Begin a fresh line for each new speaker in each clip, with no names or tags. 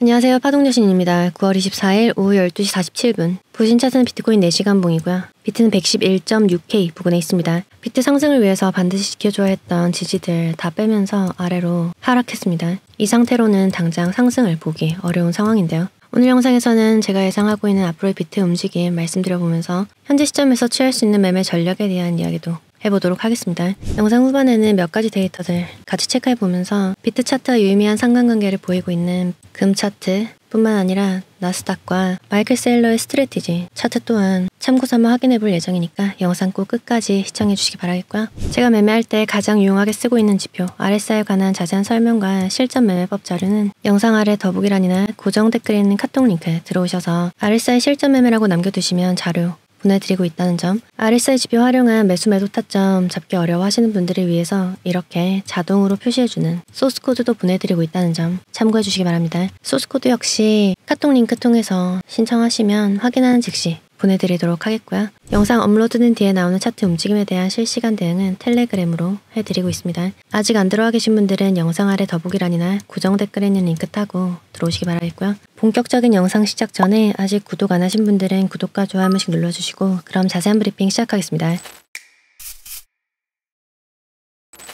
안녕하세요. 파동여신입니다. 9월 24일 오후 12시 47분. 부신 차트는 비트코인 4시간 봉이고요. 비트는 111.6K 부근에 있습니다. 비트 상승을 위해서 반드시 지켜줘야 했던 지지들 다 빼면서 아래로 하락했습니다. 이 상태로는 당장 상승을 보기 어려운 상황인데요. 오늘 영상에서는 제가 예상하고 있는 앞으로의 비트 움직임 말씀드려보면서 현재 시점에서 취할 수 있는 매매 전략에 대한 이야기도 해보도록 하겠습니다. 영상 후반에는 몇 가지 데이터들 같이 체크해보면서 비트 차트와 유의미한 상관관계를 보이고 있는 금 차트 뿐만 아니라 나스닥과 마이클 세일러의 스트래티지 차트 또한 참고삼아 확인해볼 예정이니까 영상 꼭 끝까지 시청해주시기 바라겠고요. 제가 매매할 때 가장 유용하게 쓰고 있는 지표 RSI에 관한 자세한 설명과 실전 매매법 자료는 영상 아래 더보기란이나 고정 댓글에 있는 카톡 링크 들어오셔서 RSI 실전 매매라고 남겨두시면 자료 보내드리고 있다는 점, RSI 지표 활용한 매수 매도 타점 잡기 어려워하시는 분들을 위해서 이렇게 자동으로 표시해주는 소스코드도 보내드리고 있다는 점 참고해주시기 바랍니다. 소스코드 역시 카톡 링크 통해서 신청하시면 확인하는 즉시 보내드리도록 하겠고요. 영상 업로드된 뒤에 나오는 차트 움직임에 대한 실시간 대응은 텔레그램으로 해드리고 있습니다. 아직 안 들어와 계신 분들은 영상 아래 더보기란이나 고정 댓글에 있는 링크 타고 들어오시기 바라겠고요. 본격적인 영상 시작 전에 아직 구독 안 하신 분들은 구독과 좋아요 한 번씩 눌러주시고 그럼 자세한 브리핑 시작하겠습니다.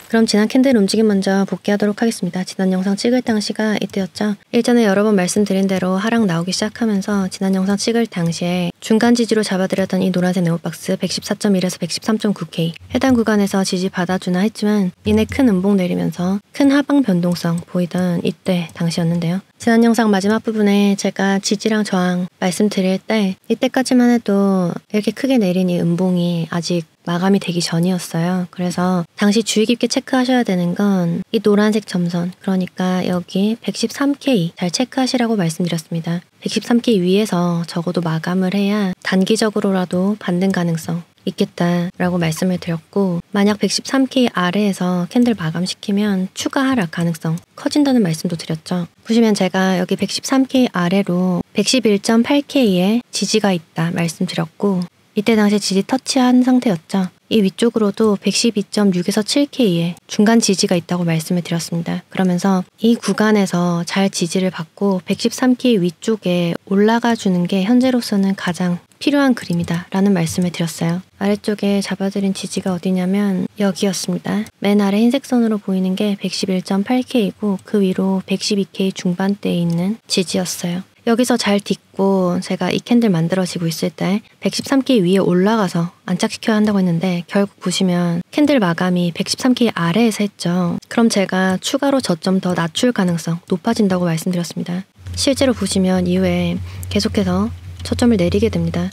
그럼 지난 캔들 움직임 먼저 복귀하도록 하겠습니다. 지난 영상 찍을 당시가 이때였죠. 일전에 여러 번 말씀드린 대로 하락 나오기 시작하면서 지난 영상 찍을 당시에 중간 지지로 잡아드렸던 이 노란색 네모박스 114.1에서 113.9K 해당 구간에서 지지 받아주나 했지만 이내 큰 음봉 내리면서 큰 하방 변동성 보이던 이때 당시였는데요. 지난 영상 마지막 부분에 제가 지지랑 저항 말씀드릴 때 이때까지만 해도 이렇게 크게 내린 이 음봉이 아직 마감이 되기 전이었어요. 그래서 당시 주의 깊게 체크하셔야 되는 건 이 노란색 점선, 그러니까 여기 113K 잘 체크하시라고 말씀드렸습니다. 113K 위에서 적어도 마감을 해야 단기적으로라도 반등 가능성 있겠다라고 말씀을 드렸고, 만약 113K 아래에서 캔들 마감시키면 추가 하락 가능성 커진다는 말씀도 드렸죠. 보시면 제가 여기 113K 아래로 111.8K에 지지가 있다 말씀드렸고, 이때 당시 지지 터치한 상태였죠. 이 위쪽으로도 112.6에서 7K에 중간 지지가 있다고 말씀을 드렸습니다. 그러면서 이 구간에서 잘 지지를 받고 113K 위쪽에 올라가 주는 게 현재로서는 가장 필요한 그림이다 라는 말씀을 드렸어요. 아래쪽에 잡아드린 지지가 어디냐면 여기였습니다. 맨 아래 흰색 선으로 보이는 게 111.8K이고 그 위로 112K 중반대에 있는 지지였어요. 여기서 잘 딛고 제가 이 캔들 만들어지고 있을 때 113K 위에 올라가서 안착시켜야 한다고 했는데 결국 보시면 캔들 마감이 113K 아래에서 했죠. 그럼 제가 추가로 저점 더 낮출 가능성 높아진다고 말씀드렸습니다. 실제로 보시면 이후에 계속해서 저점을 내리게 됩니다.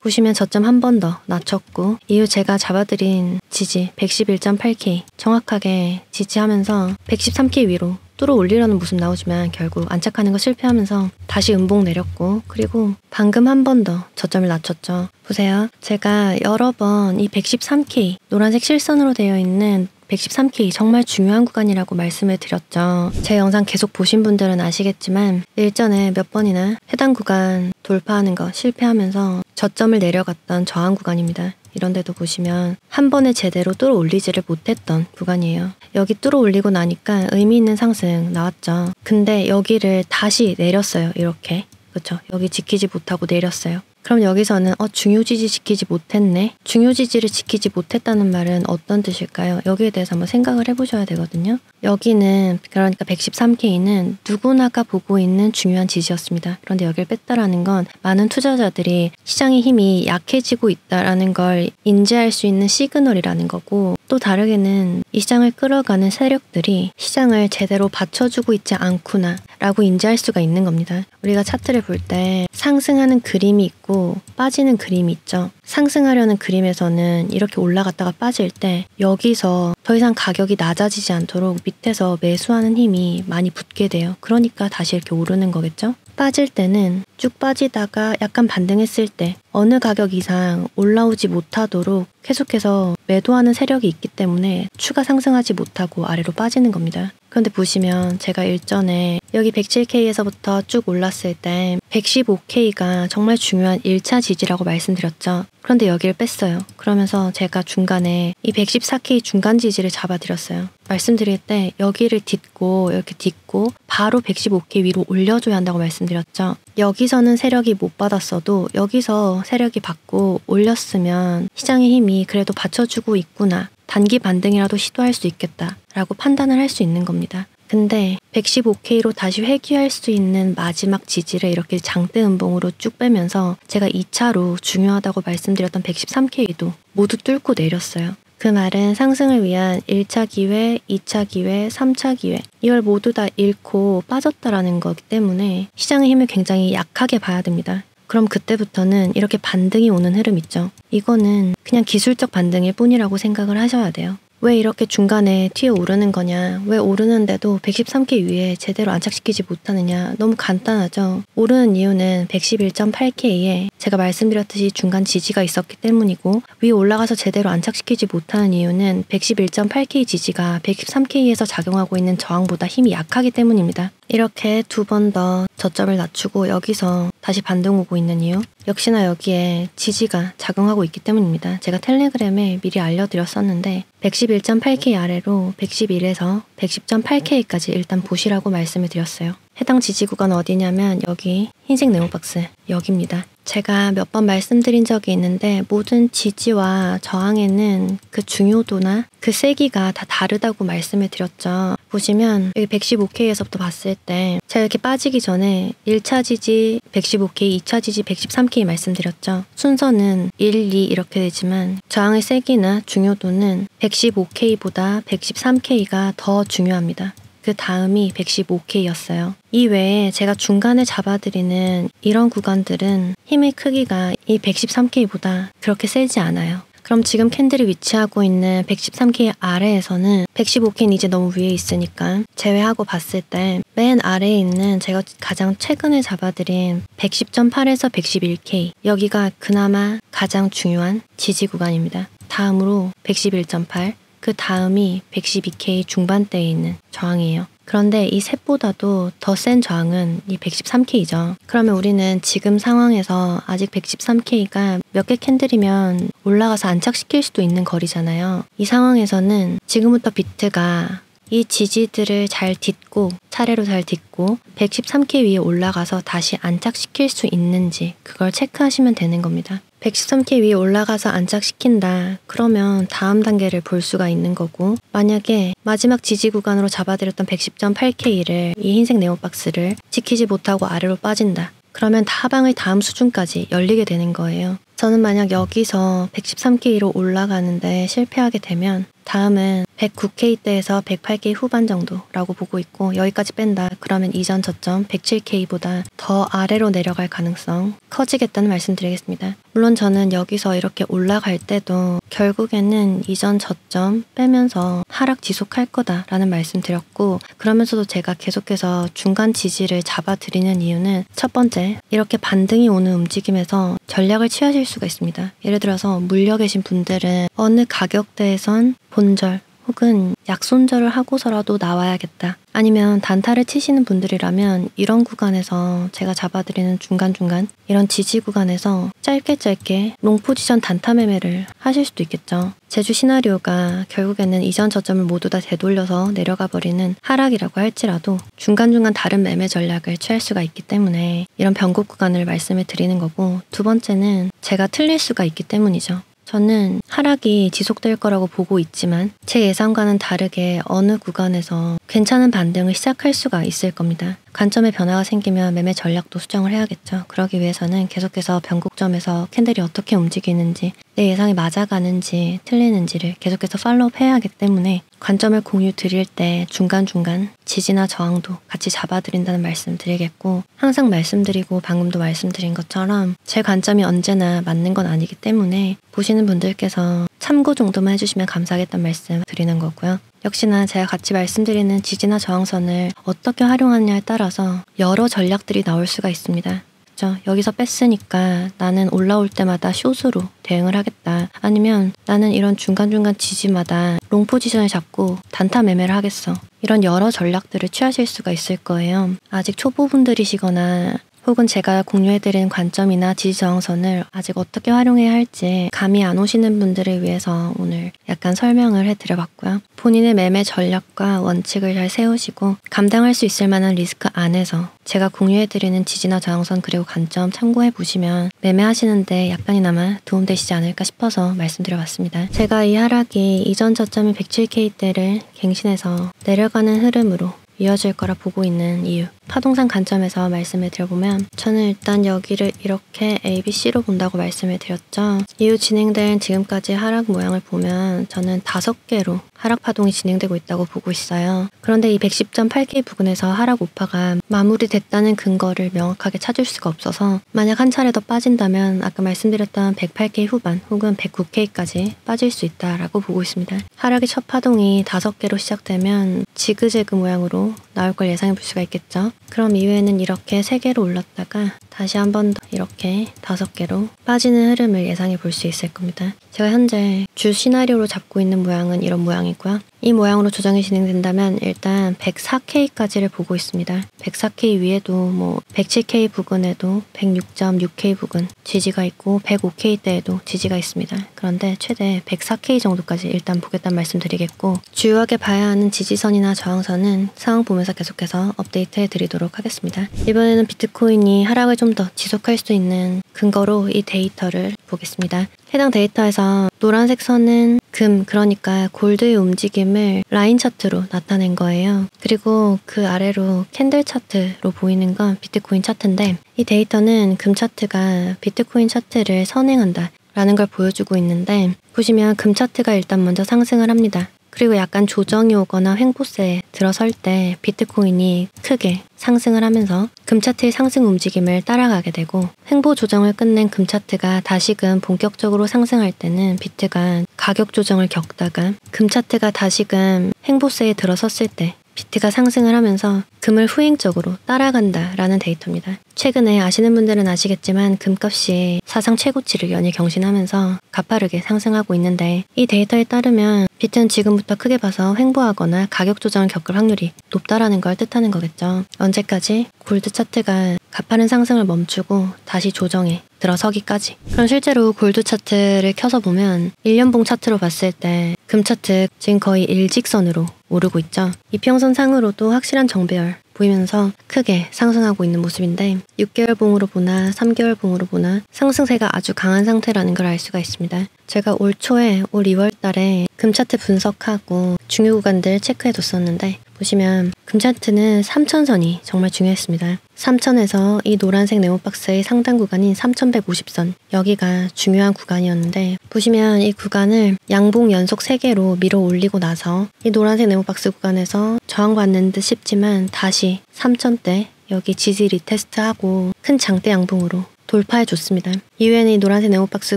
보시면 저점 한 번 더 낮췄고 이후 제가 잡아드린 지지 111.8K 정확하게 지지하면서 113K 위로 뚫어 올리려는 모습 나오지만 결국 안착하는 거 실패하면서 다시 음봉 내렸고, 그리고 방금 한 번 더 저점을 낮췄죠. 보세요. 제가 여러 번 이 113K 노란색 실선으로 되어 있는 113K 정말 중요한 구간이라고 말씀을 드렸죠. 제 영상 계속 보신 분들은 아시겠지만 일전에 몇 번이나 해당 구간 돌파하는 거 실패하면서 저점을 내려갔던 저항 구간입니다. 이런데도 보시면 한 번에 제대로 뚫어 올리지를 못했던 구간이에요. 여기 뚫어 올리고 나니까 의미 있는 상승 나왔죠. 근데 여기를 다시 내렸어요. 이렇게. 그렇죠? 여기 지키지 못하고 내렸어요. 그럼 여기서는 중요 지지 지키지 못했네? 중요 지지를 지키지 못했다는 말은 어떤 뜻일까요? 여기에 대해서 한번 생각을 해보셔야 되거든요. 여기는 그러니까 113K는 누구나가 보고 있는 중요한 지지였습니다. 그런데 여기를 뺐다라는 건 많은 투자자들이 시장의 힘이 약해지고 있다라는 걸 인지할 수 있는 시그널이라는 거고, 또 다르게는 이 시장을 끌어가는 세력들이 시장을 제대로 받쳐주고 있지 않구나 라고 인지할 수가 있는 겁니다. 우리가 차트를 볼 때 상승하는 그림이 있고 빠지는 그림이 있죠. 상승하려는 그림에서는 이렇게 올라갔다가 빠질 때 여기서 더 이상 가격이 낮아지지 않도록 밑에서 매수하는 힘이 많이 붙게 돼요. 그러니까 다시 이렇게 오르는 거겠죠? 빠질 때는 쭉 빠지다가 약간 반등했을 때 어느 가격 이상 올라오지 못하도록 계속해서 매도하는 세력이 있기 때문에 추가 상승하지 못하고 아래로 빠지는 겁니다. 그런데 보시면 제가 일전에 여기 107K에서부터 쭉 올랐을 때 115K가 정말 중요한 1차 지지라고 말씀드렸죠. 그런데 여기를 뺐어요. 그러면서 제가 중간에 이 114K 중간 지지를 잡아드렸어요. 말씀드릴 때 여기를 딛고 이렇게 딛고 바로 115K 위로 올려줘야 한다고 말씀드렸죠. 여기서는 세력이 못 받았어도 여기서 세력이 받고 올렸으면 시장의 힘이 그래도 받쳐주고 있구나. 단기 반등이라도 시도할 수 있겠다 라고 판단을 할 수 있는 겁니다. 근데 115K로 다시 회귀할 수 있는 마지막 지지를 이렇게 장대 음봉으로 쭉 빼면서 제가 2차로 중요하다고 말씀드렸던 113K도 모두 뚫고 내렸어요. 그 말은 상승을 위한 1차 기회, 2차 기회, 3차 기회 이걸 모두 다 잃고 빠졌다라는 거기 때문에 시장의 힘을 굉장히 약하게 봐야 됩니다. 그럼 그때부터는 이렇게 반등이 오는 흐름 있죠. 이거는 그냥 기술적 반등일 뿐이라고 생각을 하셔야 돼요. 왜 이렇게 중간에 튀어 오르는 거냐, 왜 오르는데도 113K 위에 제대로 안착시키지 못하느냐, 너무 간단하죠. 오르는 이유는 111.8K에 제가 말씀드렸듯이 중간 지지가 있었기 때문이고, 위에 올라가서 제대로 안착시키지 못하는 이유는 111.8K 지지가 113K에서 작용하고 있는 저항보다 힘이 약하기 때문입니다. 이렇게 두 번 더 저점을 낮추고 여기서 다시 반등 오고 있는 이유, 역시나 여기에 지지가 작용하고 있기 때문입니다. 제가 텔레그램에 미리 알려드렸었는데 111.8K 아래로 111에서 110.8K까지 일단 보시라고 말씀을 드렸어요. 해당 지지 구간은 어디냐면 여기 흰색 네모박스 여기입니다. 제가 몇 번 말씀드린 적이 있는데 모든 지지와 저항에는 그 중요도나 그 세기가 다 다르다고 말씀을 드렸죠. 보시면 여기 115K에서부터 봤을 때 제가 이렇게 빠지기 전에 1차 지지 115K, 2차 지지 113K 말씀드렸죠. 순서는 1, 2 이렇게 되지만 저항의 세기나 중요도는 115K보다 113K가 더 중요합니다. 그 다음이 115K였어요. 이 외에 제가 중간에 잡아드리는 이런 구간들은 힘의 크기가 이 113K보다 그렇게 세지 않아요. 그럼 지금 캔들이 위치하고 있는 113K 아래에서는 115K는 이제 너무 위에 있으니까 제외하고 봤을 때 맨 아래에 있는 제가 가장 최근에 잡아드린 110.8에서 111K 여기가 그나마 가장 중요한 지지 구간입니다. 다음으로 111.8 그 다음이 112K 중반대에 있는 저항이에요. 그런데 이 셋보다도 더 센 저항은 이 113K죠. 그러면 우리는 지금 상황에서 아직 113K가 몇 개 캔들이면 올라가서 안착시킬 수도 있는 거리잖아요. 이 상황에서는 지금부터 비트가 이 지지들을 잘 딛고 차례로 잘 딛고 113K 위에 올라가서 다시 안착시킬 수 있는지 그걸 체크하시면 되는 겁니다. 113K 위에 올라가서 안착시킨다. 그러면 다음 단계를 볼 수가 있는 거고 만약에 마지막 지지 구간으로 잡아드렸던 110.8K를 이 흰색 네모박스를 지키지 못하고 아래로 빠진다. 그러면 하방의 다음 수준까지 열리게 되는 거예요. 저는 만약 여기서 113K로 올라가는데 실패하게 되면 다음은 109K대에서 108K 후반 정도라고 보고 있고 여기까지 뺀다. 그러면 이전 저점 107K보다 더 아래로 내려갈 가능성 커지겠다는 말씀드리겠습니다. 물론 저는 여기서 이렇게 올라갈 때도 결국에는 이전 저점 빼면서 하락 지속할 거다라는 말씀 드렸고 그러면서도 제가 계속해서 중간 지지를 잡아드리는 이유는 첫 번째, 이렇게 반등이 오는 움직임에서 전략을 취하실 수가 있습니다. 예를 들어서 물려 계신 분들은 어느 가격대에선 본절 혹은 약손절을 하고서라도 나와야겠다. 아니면 단타를 치시는 분들이라면 이런 구간에서 제가 잡아드리는 중간중간 이런 지지 구간에서 짧게 롱 포지션 단타 매매를 하실 수도 있겠죠. 제주 시나리오가 결국에는 이전 저점을 모두 다 되돌려서 내려가 버리는 하락이라고 할지라도 중간중간 다른 매매 전략을 취할 수가 있기 때문에 이런 변곡 구간을 말씀을 드리는 거고 두 번째는 제가 틀릴 수가 있기 때문이죠. 저는 하락이 지속될 거라고 보고 있지만 제 예상과는 다르게 어느 구간에서 괜찮은 반등을 시작할 수가 있을 겁니다. 관점의 변화가 생기면 매매 전략도 수정을 해야겠죠. 그러기 위해서는 계속해서 변곡점에서 캔들이 어떻게 움직이는지 내 예상이 맞아가는지 틀리는지를 계속해서 팔로우업 해야 하기 때문에 관점을 공유 드릴 때 중간중간 지지나 저항도 같이 잡아드린다는 말씀 드리겠고 항상 말씀드리고 방금도 말씀드린 것처럼 제 관점이 언제나 맞는 건 아니기 때문에 보시는 분들께서 참고 정도만 해주시면 감사하겠다는 말씀 드리는 거고요. 역시나 제가 같이 말씀드리는 지지나 저항선을 어떻게 활용하느냐에 따라서 여러 전략들이 나올 수가 있습니다. 그렇죠? 여기서 뺐으니까 나는 올라올 때마다 숏으로 대응을 하겠다. 아니면 나는 이런 중간중간 지지마다 롱 포지션을 잡고 단타 매매를 하겠어. 이런 여러 전략들을 취하실 수가 있을 거예요. 아직 초보분들이시거나 혹은 제가 공유해드린 관점이나 지지 저항선을 아직 어떻게 활용해야 할지 감이 안 오시는 분들을 위해서 오늘 약간 설명을 해드려봤고요. 본인의 매매 전략과 원칙을 잘 세우시고 감당할 수 있을 만한 리스크 안에서 제가 공유해드리는 지지나 저항선 그리고 관점 참고해보시면 매매하시는데 약간이나마 도움되시지 않을까 싶어서 말씀드려봤습니다. 제가 이 하락이 이전 저점인 107K대를 갱신해서 내려가는 흐름으로 이어질 거라 보고 있는 이유, 파동상 관점에서 말씀을 드려보면 저는 일단 여기를 이렇게 ABC로 본다고 말씀을 드렸죠. 이후 진행된 지금까지 하락 모양을 보면 저는 5개로 하락 파동이 진행되고 있다고 보고 있어요. 그런데 이 110.8K 부근에서 하락 우파가 마무리됐다는 근거를 명확하게 찾을 수가 없어서 만약 한 차례 더 빠진다면 아까 말씀드렸던 108K 후반 혹은 109K까지 빠질 수 있다라고 보고 있습니다. 하락의 첫 파동이 5개로 시작되면 지그재그 모양으로 나올 걸 예상해 볼 수가 있겠죠. 그럼 이후에는 이렇게 3개로 올랐다가 다시 한 번 더 이렇게 5개로 빠지는 흐름을 예상해 볼 수 있을 겁니다. 제가 현재 주 시나리오로 잡고 있는 모양은 이런 모양이고요. 이 모양으로 조정이 진행된다면 일단 104K까지를 보고 있습니다. 104K 위에도 107K 부근에도 106.6K 부근 지지가 있고 105K대에도 지지가 있습니다. 그런데 최대 104K 정도까지 일단 보겠다는 말씀 드리겠고 주요하게 봐야 하는 지지선이나 저항선은 상황 보면서 계속해서 업데이트해 드리도록 하겠습니다. 이번에는 비트코인이 하락을 좀 더 지속할 수 있는 근거로 이 데이터를 보겠습니다. 해당 데이터에서 노란색 선은 금, 그러니까 골드의 움직임을 라인 차트로 나타낸 거예요. 그리고 그 아래로 캔들 차트로 보이는 건 비트코인 차트인데 이 데이터는 금 차트가 비트코인 차트를 선행한다 라는 걸 보여주고 있는데 보시면 금 차트가 일단 먼저 상승을 합니다. 그리고 약간 조정이 오거나 횡보세에 들어설 때 비트코인이 크게 상승을 하면서 금차트의 상승 움직임을 따라가게 되고 횡보 조정을 끝낸 금차트가 다시금 본격적으로 상승할 때는 비트가 가격 조정을 겪다가 금차트가 다시금 횡보세에 들어섰을 때 비트가 상승을 하면서 금을 후행적으로 따라간다라는 데이터입니다. 최근에 아시는 분들은 아시겠지만 금값이 사상 최고치를 연일 경신하면서 가파르게 상승하고 있는데 이 데이터에 따르면 비트는 지금부터 크게 봐서 횡보하거나 가격 조정을 겪을 확률이 높다라는 걸 뜻하는 거겠죠. 언제까지? 골드 차트가 가파른 상승을 멈추고 다시 조정에 들어서기까지. 그럼 실제로 골드 차트를 켜서 보면 1년봉 차트로 봤을 때 금 차트 지금 거의 일직선으로 오르고 있죠. 이평선 상으로도 확실한 정배열 보이면서 크게 상승하고 있는 모습인데 6개월 봉으로 보나 3개월 봉으로 보나 상승세가 아주 강한 상태라는 걸 알 수가 있습니다. 제가 올 초에 올 2월 달에 금 차트 분석하고 중요 구간들 체크해 뒀었는데 보시면 금 차트는 3천선이 정말 중요했습니다. 3천에서 이 노란색 네모박스의 상단 구간인 3150선 여기가 중요한 구간이었는데 보시면 이 구간을 양봉 연속 3개로 밀어 올리고 나서 이 노란색 네모박스 구간에서 저항받는 듯 싶지만 다시 3천대 여기 지지 리테스트하고 큰 장대 양봉으로 돌파해줬습니다. 이후에는 이 노란색 네모박스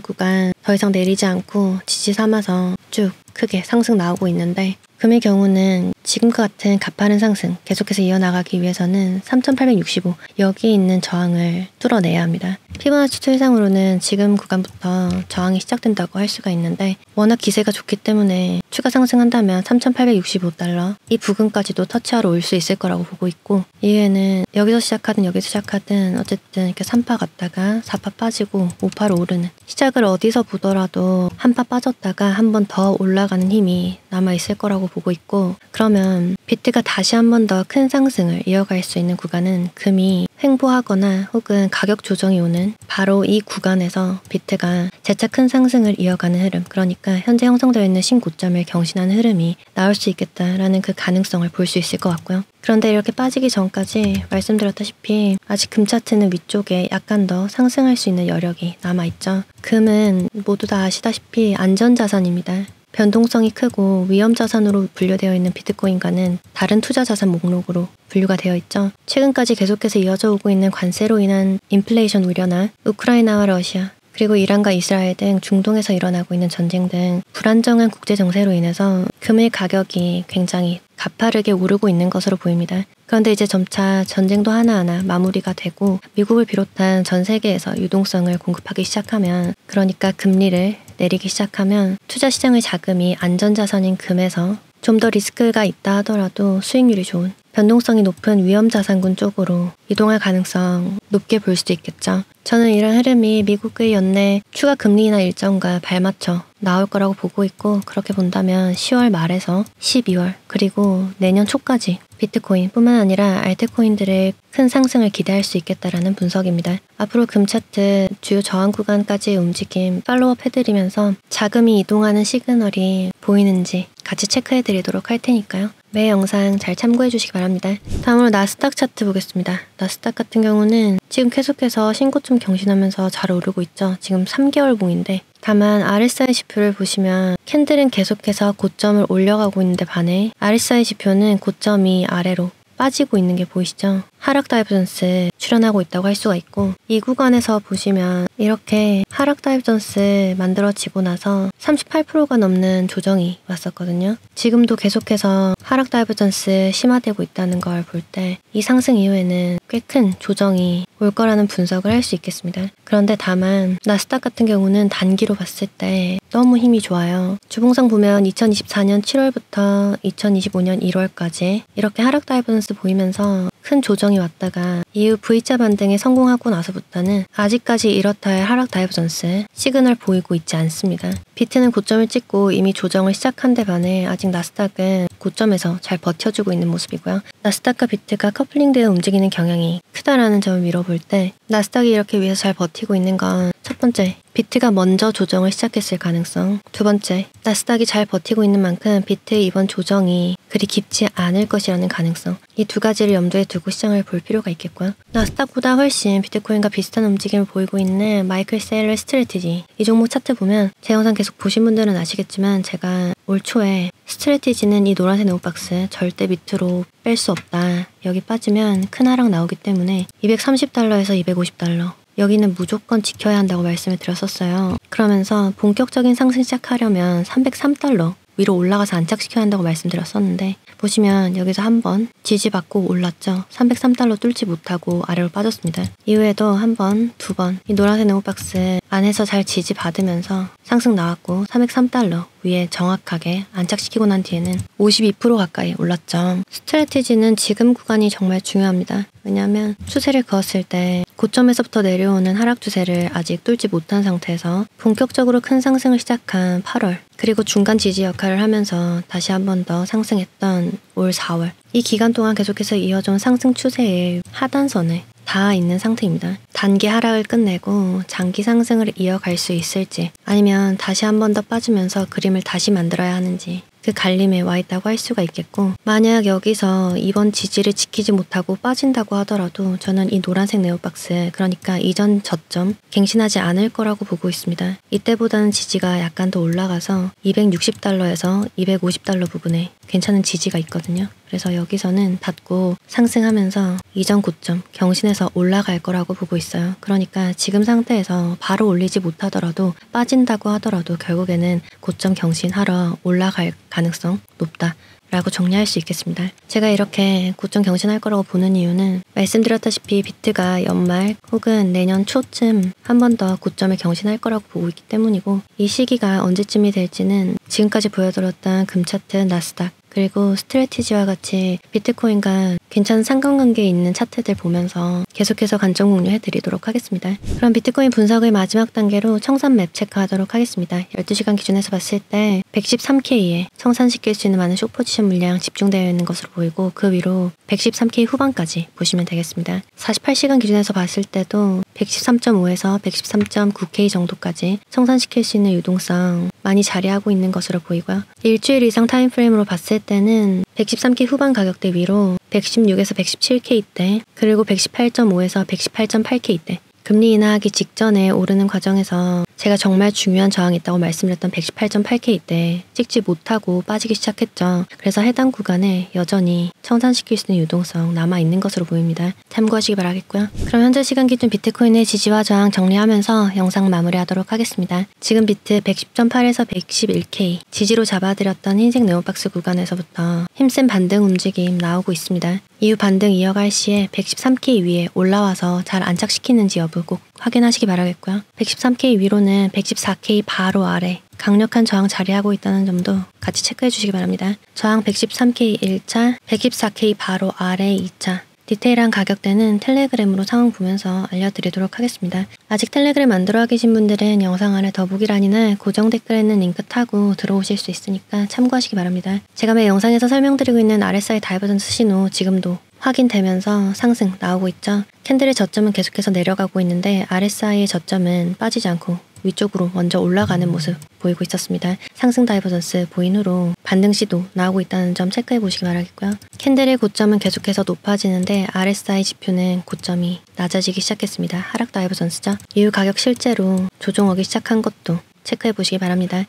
구간 더 이상 내리지 않고 지지 삼아서 쭉 크게 상승 나오고 있는데 금의 경우는 지금과 같은 가파른 상승 계속해서 이어나가기 위해서는 3865 여기 있는 저항을 뚫어내야 합니다. 피보나치 추이상으로는 지금 구간부터 저항이 시작된다고 할 수가 있는데 워낙 기세가 좋기 때문에 추가 상승한다면 3865달러 이 부근까지도 터치하러 올 수 있을 거라고 보고 있고 이후에는 여기서 시작하든 어쨌든 이렇게 3파 갔다가 4파 빠지고 5파로 오르는 시작을 어디서 보더라도 한 파 빠졌다가 한 번 더 올라가는 힘이 남아있을 거라고 보고 있고 그러면 비트가 다시 한 번 더 큰 상승을 이어갈 수 있는 구간은 금이 횡보하거나 혹은 가격 조정이 오는 바로 이 구간에서 비트가 재차 큰 상승을 이어가는 흐름 그러니까 현재 형성되어 있는 신고점을 경신하는 흐름이 나올 수 있겠다라는 그 가능성을 볼 수 있을 것 같고요. 그런데 이렇게 빠지기 전까지 말씀드렸다시피 아직 금 차트는 위쪽에 약간 더 상승할 수 있는 여력이 남아있죠. 금은 모두 다 아시다시피 안전자산입니다. 변동성이 크고 위험자산으로 분류되어 있는 비트코인과는 다른 투자자산 목록으로 분류가 되어 있죠. 최근까지 계속해서 이어져 오고 있는 관세로 인한 인플레이션 우려나 우크라이나와 러시아 그리고 이란과 이스라엘 등 중동에서 일어나고 있는 전쟁 등 불안정한 국제 정세로 인해서 금의 가격이 굉장히 가파르게 오르고 있는 것으로 보입니다. 그런데 이제 점차 전쟁도 하나하나 마무리가 되고 미국을 비롯한 전 세계에서 유동성을 공급하기 시작하면 그러니까 금리를 내리기 시작하면 투자시장의 자금이 안전자산인 금에서 좀 더 리스크가 있다 하더라도 수익률이 좋은 변동성이 높은 위험자산군 쪽으로 이동할 가능성 높게 볼 수도 있겠죠. 저는 이런 흐름이 미국의 연내 추가 금리 인하 일정과 발맞춰 나올 거라고 보고 있고, 그렇게 본다면 10월 말에서 12월 그리고 내년 초까지 비트코인 뿐만 아니라 알트코인들의 큰 상승을 기대할 수 있겠다라는 분석입니다. 앞으로 금 차트 주요 저항 구간까지의 움직임 팔로우업 해드리면서 자금이 이동하는 시그널이 보이는지 같이 체크해 드리도록 할 테니까요. 매 영상 잘 참고해 주시기 바랍니다. 다음으로 나스닥 차트 보겠습니다. 나스닥 같은 경우는 지금 계속해서 신고점 경신하면서 잘 오르고 있죠. 지금 3개월 봉인데, 다만 RSI 지표를 보시면 캔들은 계속해서 고점을 올려가고 있는데 반해 RSI 지표는 고점이 아래로 빠지고 있는 게 보이시죠? 하락 다이버전스 출현하고 있다고 할 수가 있고, 이 구간에서 보시면 이렇게 하락 다이버전스 만들어지고 나서 38%가 넘는 조정이 왔었거든요. 지금도 계속해서 하락 다이버전스 심화되고 있다는 걸 볼 때 이 상승 이후에는 꽤 큰 조정이 올 거라는 분석을 할 수 있겠습니다. 그런데 다만 나스닥 같은 경우는 단기로 봤을 때 너무 힘이 좋아요. 주봉상 보면 2024년 7월부터 2025년 1월까지 이렇게 하락 다이버전스 보이면서 큰 조정이 왔다가 이후 V자 반등에 성공하고 나서부터는 아직까지 이렇다 할 하락 다이버전스 시그널 보이고 있지 않습니다. 비트는 고점을 찍고 이미 조정을 시작한 데 반해 아직 나스닥은 고점에서 잘 버텨주고 있는 모습이고요. 나스닥과 비트가 커플링되어 움직이는 경향이 크다라는 점을 밀어볼 때 나스닥이 이렇게 위에서 잘 버티고 있는 건 첫 번째, 비트가 먼저 조정을 시작했을 가능성. 두 번째, 나스닥이 잘 버티고 있는 만큼 비트의 이번 조정이 그리 깊지 않을 것이라는 가능성. 이 두 가지를 염두에 두고 시장을 볼 필요가 있겠고요. 나스닥보다 훨씬 비트코인과 비슷한 움직임을 보이고 있는 마이클 세일러 스트래티지. 이 종목 차트 보면 제 영상 계속 보신 분들은 아시겠지만 제가 올 초에 스트래티지는 이 노란색 네오박스 절대 밑으로 뺄 수 없다. 여기 빠지면 큰 하락 나오기 때문에 230달러에서 250달러. 여기는 무조건 지켜야 한다고 말씀을 드렸었어요. 그러면서 본격적인 상승 시작하려면 303달러 위로 올라가서 안착시켜야 한다고 말씀드렸었는데, 보시면 여기서 한번 지지받고 올랐죠. 303달러 뚫지 못하고 아래로 빠졌습니다. 이후에도 한 번, 두 번 이 노란색 네오박스 안에서 잘 지지받으면서 상승 나왔고 303달러 위에 정확하게 안착시키고 난 뒤에는 52% 가까이 올랐죠. 스트래티지는 지금 구간이 정말 중요합니다. 왜냐하면 추세를 그었을 때 고점에서부터 내려오는 하락 추세를 아직 뚫지 못한 상태에서 본격적으로 큰 상승을 시작한 8월, 그리고 중간 지지 역할을 하면서 다시 한 번 더 상승했던 올 4월, 이 기간 동안 계속해서 이어져온 상승 추세의 하단선에 닿아 있는 상태입니다. 단기 하락을 끝내고 장기 상승을 이어갈 수 있을지, 아니면 다시 한 번 더 빠지면서 그림을 다시 만들어야 하는지, 그 갈림에 와 있다고 할 수가 있겠고, 만약 여기서 이번 지지를 지키지 못하고 빠진다고 하더라도 저는 이 노란색 네오박스, 그러니까 이전 저점 갱신하지 않을 거라고 보고 있습니다. 이때보다는 지지가 약간 더 올라가서 260달러에서 250달러 부분에 괜찮은 지지가 있거든요. 그래서 여기서는 닫고 상승하면서 이전 고점 경신해서 올라갈 거라고 보고 있어요. 그러니까 지금 상태에서 바로 올리지 못하더라도, 빠진다고 하더라도 결국에는 고점 경신하러 올라갈 가능성 높다 라고 정리할 수 있겠습니다. 제가 이렇게 고점 경신할 거라고 보는 이유는 말씀드렸다시피 비트가 연말 혹은 내년 초쯤 한 번 더 고점을 경신할 거라고 보고 있기 때문이고, 이 시기가 언제쯤이 될지는 지금까지 보여드렸던 금차트, 나스닥, 그리고 스트래티지와 같이 비트코인과 괜찮은 상관관계에 있는 차트들 보면서 계속해서 관점 공유해드리도록 하겠습니다. 그럼 비트코인 분석의 마지막 단계로 청산 맵 체크하도록 하겠습니다. 12시간 기준에서 봤을 때 113K에 청산시킬 수 있는 많은 숏포지션 물량 집중되어 있는 것으로 보이고, 그 위로 113K 후반까지 보시면 되겠습니다. 48시간 기준에서 봤을 때도 113.5에서 113.9K 정도까지 청산시킬 수 있는 유동성 많이 자리하고 있는 것으로 보이고요. 일주일 이상 타임프레임으로 봤을 때는 113K 후반 가격대 위로 116에서 117K대, 그리고 118.5에서 118.8K대, 금리 인하하기 직전에 오르는 과정에서 제가 정말 중요한 저항이 있다고 말씀드렸던 118.8K 때 찍지 못하고 빠지기 시작했죠. 그래서 해당 구간에 여전히 청산시킬 수 있는 유동성 남아있는 것으로 보입니다. 참고하시기 바라겠고요. 그럼 현재 시간 기준 비트코인의 지지와 저항 정리하면서 영상 마무리하도록 하겠습니다. 지금 비트 110.8에서 111K 지지로 잡아드렸던 흰색 네오박스 구간에서부터 힘센 반등 움직임 나오고 있습니다. 이후 반등 이어갈 시에 113K 위에 올라와서 잘 안착시키는지 여부 꼭 확인하시기 바라겠고요. 113K 위로는 114K 바로 아래 강력한 저항 자리하고 있다는 점도 같이 체크해 주시기 바랍니다. 저항 113K 1차, 114K 바로 아래 2차. 디테일한 가격대는 텔레그램으로 상황 보면서 알려드리도록 하겠습니다. 아직 텔레그램 안 들어와 계신 분들은 영상 아래 더보기란이나 고정 댓글에 있는 링크 타고 들어오실 수 있으니까 참고하시기 바랍니다. 제가 매 영상에서 설명드리고 있는 RSI 다이버전스 신호 지금도 확인되면서 상승 나오고 있죠. 캔들의 저점은 계속해서 내려가고 있는데 RSI의 저점은 빠지지 않고 위쪽으로 먼저 올라가는 모습 보이고 있었습니다. 상승 다이버전스 보인 후로 반등 시도 나오고 있다는 점 체크해 보시기 바라겠고요. 캔들의 고점은 계속해서 높아지는데 RSI 지표는 고점이 낮아지기 시작했습니다. 하락 다이버전스죠. 이후 가격 실제로 조정하기 시작한 것도 체크해 보시기 바랍니다.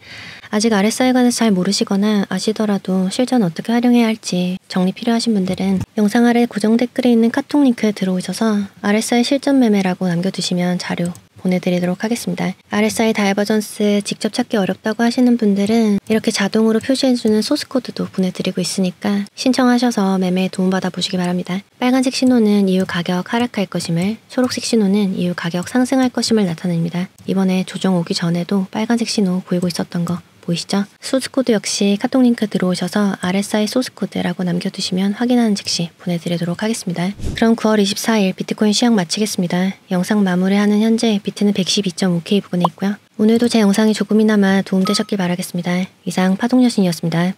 아직 RSI에 관해서 잘 모르시거나 아시더라도 실전 어떻게 활용해야 할지 정리 필요하신 분들은 영상 아래 고정 댓글에 있는 카톡 링크에 들어오셔서 RSI 실전 매매라고 남겨두시면 자료 보내드리도록 하겠습니다. RSI 다이버전스 직접 찾기 어렵다고 하시는 분들은 이렇게 자동으로 표시해주는 소스코드도 보내드리고 있으니까 신청하셔서 매매에 도움받아 보시기 바랍니다. 빨간색 신호는 이후 가격 하락할 것임을, 초록색 신호는 이후 가격 상승할 것임을 나타냅니다. 이번에 조정 오기 전에도 빨간색 신호 보이고 있었던 거 보이시죠? 소스코드 역시 카톡 링크 들어오셔서 RSI 소스코드라고 남겨두시면 확인하는 즉시 보내드리도록 하겠습니다. 그럼 9월 24일 비트코인 시황 마치겠습니다. 영상 마무리하는 현재 비트는 112.5K 부근에 있고요. 오늘도 제 영상이 조금이나마 도움되셨길 바라겠습니다. 이상 파동여신이었습니다.